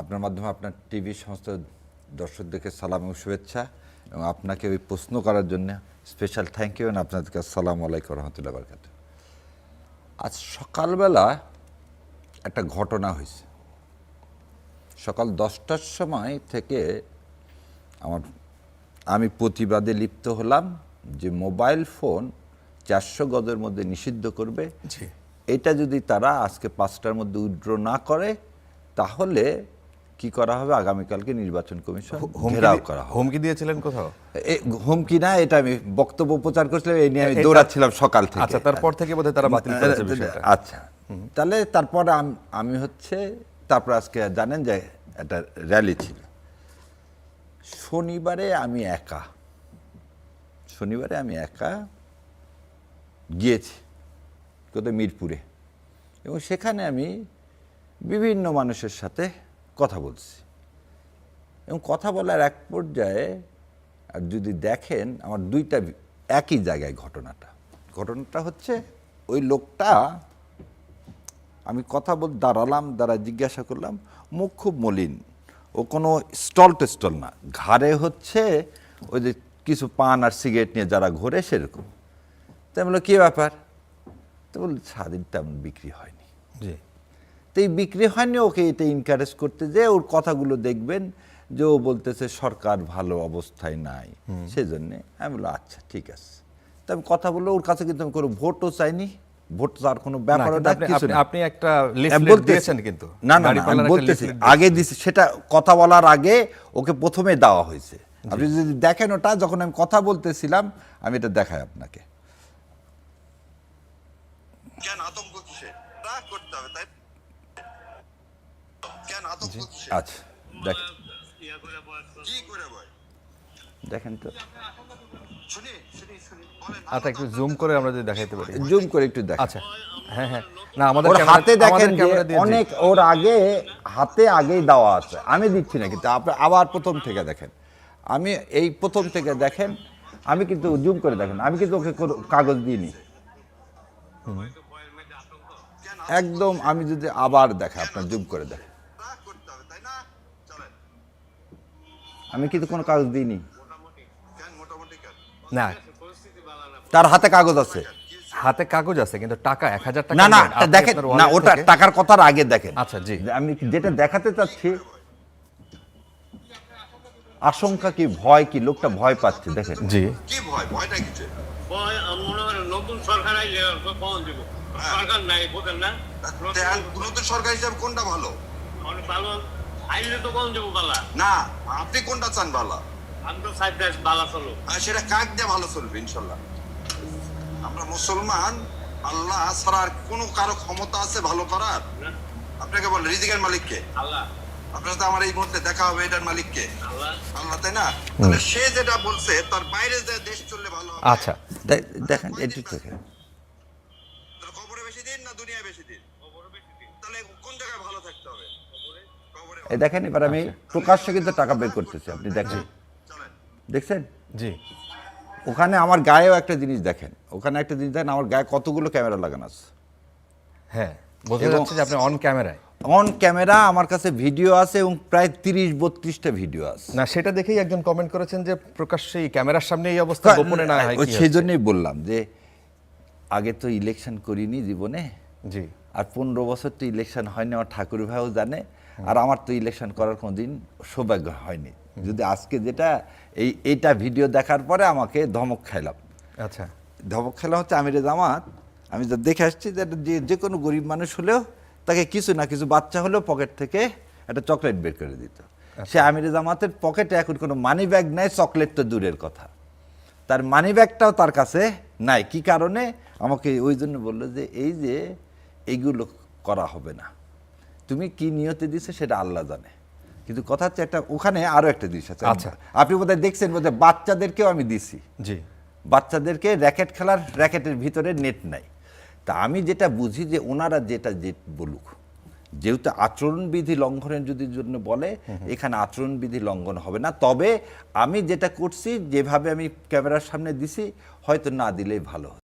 আপনার মাধ্যমে আপনার টিভি সমস্ত দর্শকদেরকে সালাম এবং শুভেচ্ছা, এবং আপনাকে ওই প্রশ্ন করার জন্য স্পেশাল থ্যাংক ইউ, এবং আপনাদেরকে আসসালামু আলাইকুম রহমতুল্লাহ বারকাতুহু। আজ সকালবেলা একটা ঘটনা হয়েছে। সকাল 10টার সময় থেকে আমি প্রতিবাদে লিপ্ত হলাম যে মোবাইল ফোন 400 গজের মধ্যে নিষিদ্ধ করবে। এটা যদি তারা আজকে 5টার মধ্যে উইথড্র না করে তাহলে কি করা হবে, আগামীকালকে নির্বাচন কমিশন ঘেরাও করা হবে। হুমকি দিয়েছিলেন কোথাও? হুমকি না, এটা আমি বক্তব্য প্রচার করছিলাম, এই নিয়ে আমি দৌড়াচ্ছিলাম সকাল থেকে। আচ্ছা, তারপর থেকে বোধহয় তারা বাতিল করেছে বিষয়টা। আচ্ছা, তাহলে তারপর আমি তারপর আজকে জানেন যে একটা র্যালি ছিল। শনিবারে আমি একা গিয়েছি কোথায় মিরপুরে, এবং সেখানে আমি বিভিন্ন মানুষের সাথে কথা বলছি, এবং কথা বলার এক পর্যায়ে আর যদি দেখেন আমার দুইটা একই জায়গায় ঘটনাটা হচ্ছে ওই লোকটা, আমি কথা দাঁড়া জিজ্ঞাসা করলাম, মুখ খুব মলিন, ও কোনো স্টল না, ঘাড়ে হচ্ছে ওই যে কিছু পান আর সিগারেট নিয়ে যারা ঘোরে সেরকম। তাই বললো কী ব্যাপার, তো বল স্বাধীন তেমন বিক্রি হয়নি। তো এই বিক্রি হয়নি, ওকে এটা এনকারেজ করতে যে ওর কথাগুলো দেখবেন যে ও বলতেছে সরকার ভালো অবস্থায় নাই, সেজন্যে আমি বললাম আচ্ছা ঠিক আছে। তো আমি কথা বললো, ওর কাছে কিন্তু আমি কোনো ভোটও চাইনি, ভোট চাওয়ার কোনো ব্যাপার আপনি একটা লিফলেট দিয়েছেন কিন্তু। না আমি বলতেছি আগে দিছি, সেটা কথা বলার আগে ওকে প্রথমে দেওয়া হয়েছে। আপনি যদি দেখেন ওটা যখন আমি কথা বলতেছিলাম, আমি এটা দেখাই আপনাকে। কেন আতঙ্ক কিসে করতে হবে, তাই কেন আতঙ্ক কিসে? আচ্ছা দেখেন, কি করে বয় দেখেন তো, শুনি বলেন। আচ্ছা, একটু জুম করে আমরা যদি দেখাইতে পারি। জুম করে একটু দেখেন। আচ্ছা, হ্যাঁ, না আমাদের ওর হাতে দেখেন যে ক্যামেরা দিয়ে অনেক, ওর আগে হাতে আগেই দেওয়া আছে, আমি দিচ্ছি না কিন্তু। আপনি আবার প্রথম থেকে দেখেন, আমি এই প্রথম থেকে দেখেন, আমি কিন্তু জুম করে দেখেন, আমি কিন্তু ওকে কোনো কাগজ দিইনি একদম। আমি যদি আবার দেখেন, আপনার জুম করে দেখেন, করতে হবে তাই না, চলেন। আমি কিন্তু কোনো কাগজ দিইনি। কেন মোটামুটি কেন? না, তার হাতে কাগজ আছে, হাতে কাগজ আছে কিন্তু টাকা 1000 টাকা না আপনি দেখেন আপনার না, wallet ওটা থেকে- টাকার কথার আগে দেখেন। আচ্ছা, জি। আমি যেটা দেখাতে চাচ্ছি, আশঙ্কা কি, ভয় কি, লোকটা ভয় পাচ্ছে দেখেন। জি, কি ভয়, ভয়টা কিসে? ভয় মনে হয় নতুন সরকার আইলে কখন দিব, সরকার নাই বোঝেন না। নতুন সরকার হিসাবে কোনটা ভালো? অনেক ভালো আইলে তো কখন দেবো বালা। না, আপনি কোনটা চান ভালো? আমি তো সাইড দেশ বালা চলো। সেটা কাক দিয়ে ভালো চলবে ইনশাল্লাহ। আমরা মুসলমান, আল্লাহ ছাড়া আর কোনো কারো ক্ষমতা আছে ভালো করার? আপনাকে বল রিজিকের মালিককে আল্লাহ, আপনার সাথে আমার এই মুহূর্তে দেখা হবে, এটার মালিককে আল্লাহ। আল্লাহ, তাই না? তাহলে সে যেটা বলছে তার বাইরে যে দেশ চললে ভালো হবে। আচ্ছা, দেখেন একটু দেখেন, তাহলে কবরে বেশি দিন না দুনিয়ায় বেশি দিন? তাহলে কোন জায়গায় ভালো থাকতে হবে? কবরে। এই দেখেন, এবার আমি প্রকাশ্যে কিন্তু টাকা বের করতেছি, আপনি দেখেন, চলেন। দেখছেন জি, ওখানে আমার গায়েও একটা জিনিস দেখেন, ওখানে একটা জিনিস দেখেন, আমার গায়ে কতগুলো ক্যামেরা লাগানো আছে। হ্যাঁ, বোঝা যাচ্ছে যে আপনি অন ক্যামেরায়। অন ক্যামেরা আমার কাছে ভিডিও আছে, এবং প্রায় 30-32টা ভিডিও আছে। না, সেটা দেখেই একজন কমেন্ট করেছেন যে প্রকাশ্যেই ক্যামেরার সামনে এই অবস্থা, গোপনে না হয় কি সেই হচ্ছে? জন্যই বললাম যে আগে তো ইলেকশন করিনি জীবনে, জি, আর 15 বছর তো ইলেকশন হয়নি, আমার ঠাকুর ভাইও জানে, আর আমার তো ইলেকশন করার কোনোদিন সৌভাগ্য হয়নি। যদি আজকে যেটা এইটা ভিডিও দেখার পরে আমাকে ধমক খাইলাম। আচ্ছা, ধমক খেলা হচ্ছে আমিরে জামাত, আমি যা দেখে আসছি যে কোনো গরিব মানুষ হলেও তাকে কিছু না কিছু, বাচ্চা হলেও পকেট থেকে একটা চকলেট বের করে দিত। সে আমিরে জামাতের পকেটে এখন কোনো মানি ব্যাগ নাই, চকলেট তো দূরের কথা, তার মানি ব্যাগটাও তার কাছে নাই। কি কারণে আমাকে ওই জন্য বললো যে এই যে এইগুলো করা হবে না, তুমি কি নিয়তে দিছো সেটা আল্লাহ জানে, কিন্তু কথা হচ্ছে একটা, ওখানে আরো একটা জিনিস আছে। আচ্ছা, আপনি বোধহয় দেখছেন, বোধহয় বাচ্চাদেরকেও আমি দিছি, জি, বাচ্চাদেরকে র্যাকেট খেলার, র্যাকেটের ভিতরে নেট নাই। তা আমি যেটা বুঝি যে ওনারা যেটা বলুক, যেহেতু আচরণবিধি লঙ্ঘনের যদি জন্য বলে, এখানে আচরণবিধি লঙ্ঘন হবে না। তবে আমি যেটা করছি, যেভাবে আমি ক্যামেরার সামনে দিছি, হয়তো না দিলেই ভালো।